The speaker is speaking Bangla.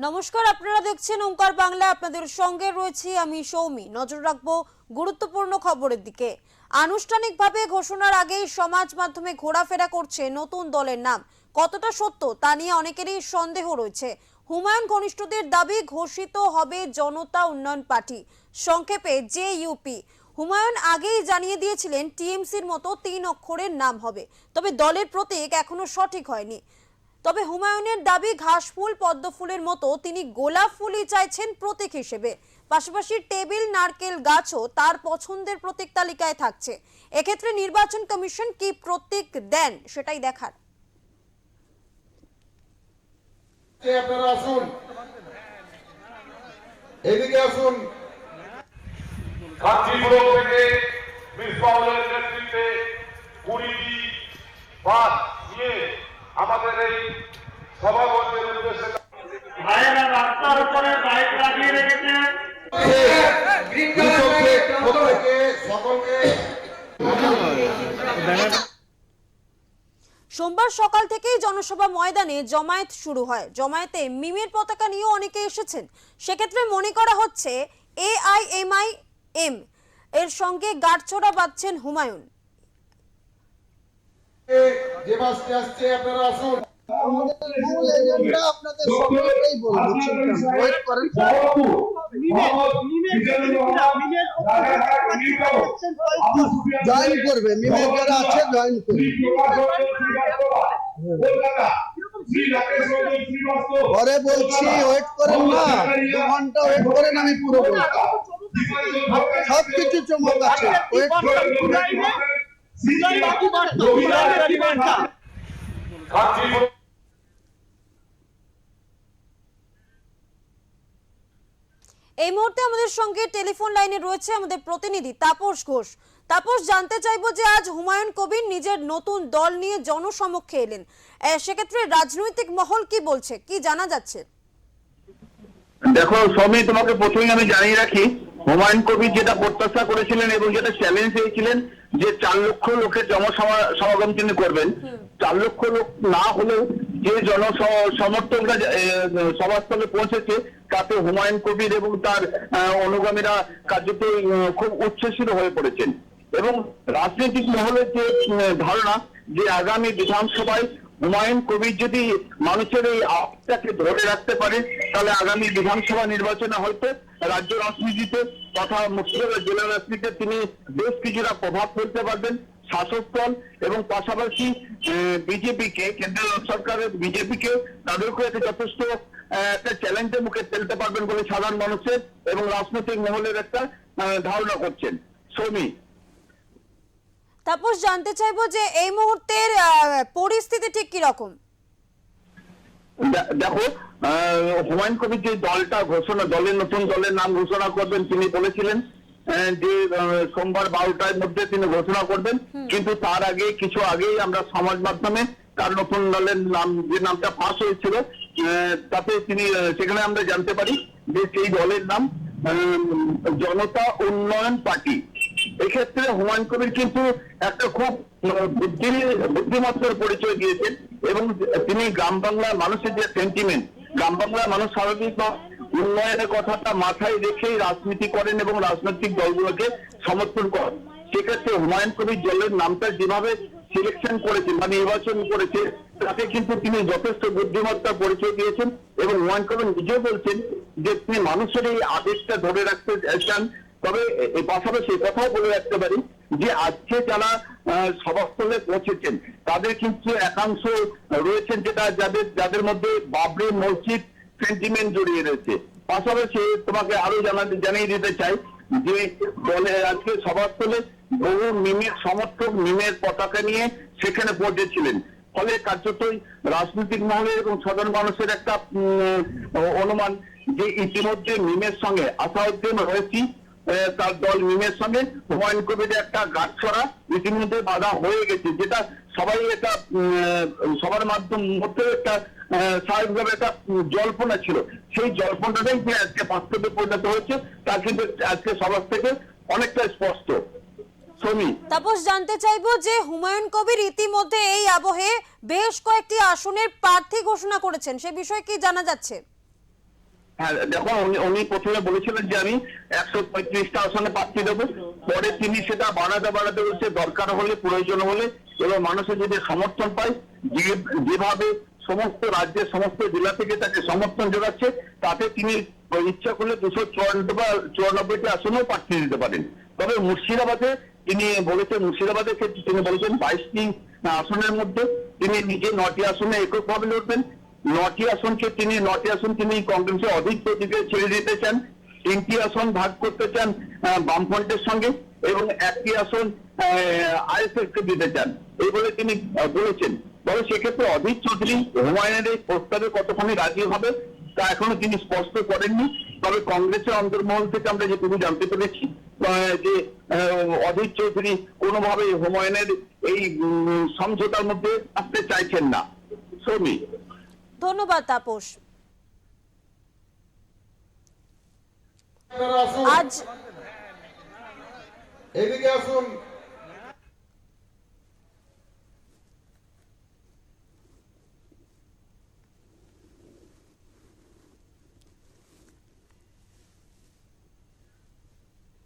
নমস্কার, আপনারা দেখছেন ওঙ্কার বাংলা। আপনাদের সঙ্গে রয়েছি আমি সৌমি। নজর রাখবো গুরুত্বপূর্ণ খবরের দিকে। আনুষ্ঠানিকভাবে ঘোষণার আগেই সমাজ মাধ্যমে ঘোরাফেরা করছে নতুন দলের নাম। কতটা সত্য তা নিয়ে অনেকেরই সন্দেহ রয়েছে। হুমায়ুন ঘনিষ্ঠদের দাবি ঘোষিত হবে জনতা উন্নয়ন পার্টি, সংক্ষেপে জেইউপি। হুমায়ুন আগেই জানিয়ে দিয়েছিলেন টিএমসির মতো 3 অক্ষরের নাম হবে, তবে দলের প্রতীক এখনো সঠিক হয়নি। তবে হুমায়ুনের দাবি ঘাসফুল পদ্মফুলের মতো তিনি গোলাপ ফুলই চাইছেন প্রতীক হিসেবে। পাশাপাশি টেবিল নারকেল গাছও তার পছন্দের প্রতীক তালিকায় থাকছে। এক্ষেত্রে নির্বাচন কমিশন কি প্রতীক দেন সেটাই দেখার। আপনারা আসুন, এদিকে আসুন। গাজীপুর থেকে মিসবাউলের নেতৃত্বে 20টি বাস নিয়ে আমাদের এই সভামঞ্চের উদ্দেশ্যে ভাইয়েরা রাস্তার উপরে বাইক লাগিয়ে রেখেছে। সোমবার সকাল থেকেই জনসভা ময়দানে জমায়েত শুরু হয়। জমায়েতে মিমের পতাকা নিয়েও অনেকে এসেছেন। সেক্ষেত্রে মনে করা হচ্ছে AIMIM এর সঙ্গে গাঁটছড়া বাঁধছেন হুমায়ুন। যে বাসটি আসছে আপনারা আসুন। আমাদের মূল এজেন্ডা আপনাদের সকলকেই বলবো, ওয়েট করেন। জয়েন করবে, মিমের যারা আছে জয়েন করবে। পরে বলছি, ওয়েট করেন না, 2 ঘন্টা ওয়েট করেন, আমি পুরো বলছি। সবকিছু চমক আছে, ওয়েট করেন। এই মুহূর্তে আমাদের সঙ্গে টেলিফোন লাইনে রয়েছে আমাদের প্রতিনিধি তাপস ঘোষ। তাপস, জানতে চাইবো যে আজ হুমায়ুন কবির নিজের নতুন দল নিয়ে জনসমক্ষে এলেন, সেক্ষেত্রে রাজনৈতিক মহল কি বলছে, কি জানা যাচ্ছে? দেখো সৌমি, তোমাকে প্রথমেই আমি জানিয়ে রাখি, হুমায়ুন কবির যেটা প্রত্যাশা করেছিলেন এবং যেটা চ্যালেঞ্জ দিয়েছিলেন যে 4 লক্ষ লোকের জনসমাগম তিনি করবেন, 4 লক্ষ লোক না হলেও যে জনসমর্থকরা সভাস্থলে পৌঁছেছে তাতে হুমায়ুন কবির এবং তার অনুগামীরা কার্যত খুব উচ্ছ্বসিত হয়ে পড়েছেন। এবং রাজনৈতিক মহলের যে ধারণা যে আগামী বিধানসভায় হুমায়ুন কবির যদি মানুষের এই আবেগটাকে ধরে রাখতে পারে তাহলে আগামী বিধানসভা নির্বাচনে হয়তো রাজ্য রাজনীতিতে তথা মুর্শিদাবাদ জেলা রাজনীতিতে তিনি বেশ কিছুটা প্রভাব ফেলতে পারবেন। শাসক দল এবং পাশাপাশি বিজেপিকে, কেন্দ্রীয় সরকারের বিজেপিকে, তাদেরকেও একটা যথেষ্ট একটা চ্যালেঞ্জের মুখে ফেলতে পারবেন বলে সাধারণ মানুষের এবং রাজনৈতিক মহলের একটা ধারণা করছেন। সৌমি, তাপস, জানতে চাইবো যে এই মুহূর্তের পরিস্থিতি ঠিক কি রকম? দেখো, হুমায়ুন কবির যে দলের নতুন দলের নাম ঘোষণা করবেন তিনি বলেছিলেন যে সোমবার 12টার মধ্যে তিনি ঘোষণা করবেন, কিন্তু তার আগে কিছু আগেই আমরা সমাজ মাধ্যমে তার নতুন দলের নাম, যে নামটা ফাঁস হয়েছিল, তাতে তিনি সেখানে আমরা জানতে পারি যে সেই দলের নাম জনতা উন্নয়ন পার্টি। এক্ষেত্রে হুমায়ুন কবির কিন্তু একটা খুব বুদ্ধিমত্তার পরিচয় দিয়েছেন এবং তিনি গ্রাম বাংলার মানুষের যে সেন্টিমেন্ট, গ্রাম বাংলার মানুষ স্বাভাবিক উন্নয়নের কথাটা মাথায় রেখেই রাজনীতি করেন এবং রাজনৈতিক দলগুলোকে সমর্থন করেন। সেক্ষেত্রে হুমায়ুন কবির দলের নামটা যেভাবে সিলেকশন করেছেন বা নির্বাচন করেছে তাতে কিন্তু তিনি যথেষ্ট বুদ্ধিমত্তার পরিচয় দিয়েছেন এবং হুমায়ুন কবির নিজেও বলছেন যে তিনি মানুষের এই আবেগটা ধরে রাখতে চান। তবে এই পাশাপাশি কথাও বলে রাখতে পারি যে আজকে যারা সভাস্থলে পৌঁছেছেন তাদের কিন্তু একাংশ রয়েছেন যাদের মধ্যে বাবরি মসজিদ সেন্টিমেন্ট জড়িয়ে রয়েছে। পাশাপাশি তোমাকে আরো জানিয়ে দিতে চাই যে দলে আজকে সভাস্থলে বহু মিমের সমর্থক মিমের পতাকা নিয়ে সেখানে পৌঁছেছিলেন। ফলে কার্যতই রাজনৈতিক মহলে এবং সাধারণ মানুষের একটা অনুমান যে ইতিমধ্যে মিমের সঙ্গে আসাউদ্দিন রয়েছি, তার দল মিমের সঙ্গে হুমায়ুন কবির একটা গাঁটছড়া ইতিমধ্যে বাধা হয়ে গেছে, যেটা সবাই এটা সবার মধ্যে একটা স্বাভাবিকভাবে একটা জল্পনা ছিল। সেই জল্পনাটাই যে আজকে বাস্তবে পরিণত হয়েছে তা কিন্তু আজকে সবার থেকে অনেকটা স্পষ্ট। তাপস, জানতে চাইবো যে হুমায়ুন কবির ইতিমধ্যে এই আবহে বেশ কয়েকটি আসনের প্রার্থী ঘোষণা করেছেন, সে বিষয়ে কি জানা যাচ্ছে? হ্যাঁ দেখুন উনি প্রথমে বলেছিলেন যে আমি 135টা আসনে প্রার্থী দেবো, পরে তিনি সেটা বাড়াতে বলছে দরকার হলে প্রয়োজন হলে এবং মানুষের যদি সমর্থন পায় যেভাবে সমস্ত রাজ্যের সমস্ত জেলা থেকে তাকে সমর্থন যোগাচ্ছে তাতে তিনি ইচ্ছা করলে 294টি আসনেও প্রার্থী দিতে পারেন। তবে মুর্শিদাবাদে তিনি বলেছেন, মুর্শিদাবাদের ক্ষেত্রে তিনি বলেছেন 22টি আসনের মধ্যে তিনি নিজে 9টি আসনে এককভাবে লড়বেন। 9টি আসন তিনি কংগ্রেসের অধিক প্রতীকে ছেড়ে দিতে চান, 3টি আসন ভাগ করতে চান বামফ্রন্টের সঙ্গে এবং 1টি আসন আইএসএফ কে দিতে চান এই বলে তিনি বলেছেন। তবে সেক্ষেত্রে অধীর চৌধুরী হুমায়ুনের এই প্রস্তাবে কতখানি রাজি হবে তা এখনো তিনি স্পষ্ট করেননি। তবে কংগ্রেসের অন্তর্মহল থেকে আমরা যেটুকু জানতে পেরেছি যে অধীর চৌধুরী কোনোভাবে হুমায়ুনের এই সমঝোতার মধ্যে আসতে চাইছেন না। সৌমি, ধন্যবাদ তাপস। আপনারা আসুন, আজ এদিকে আসুন।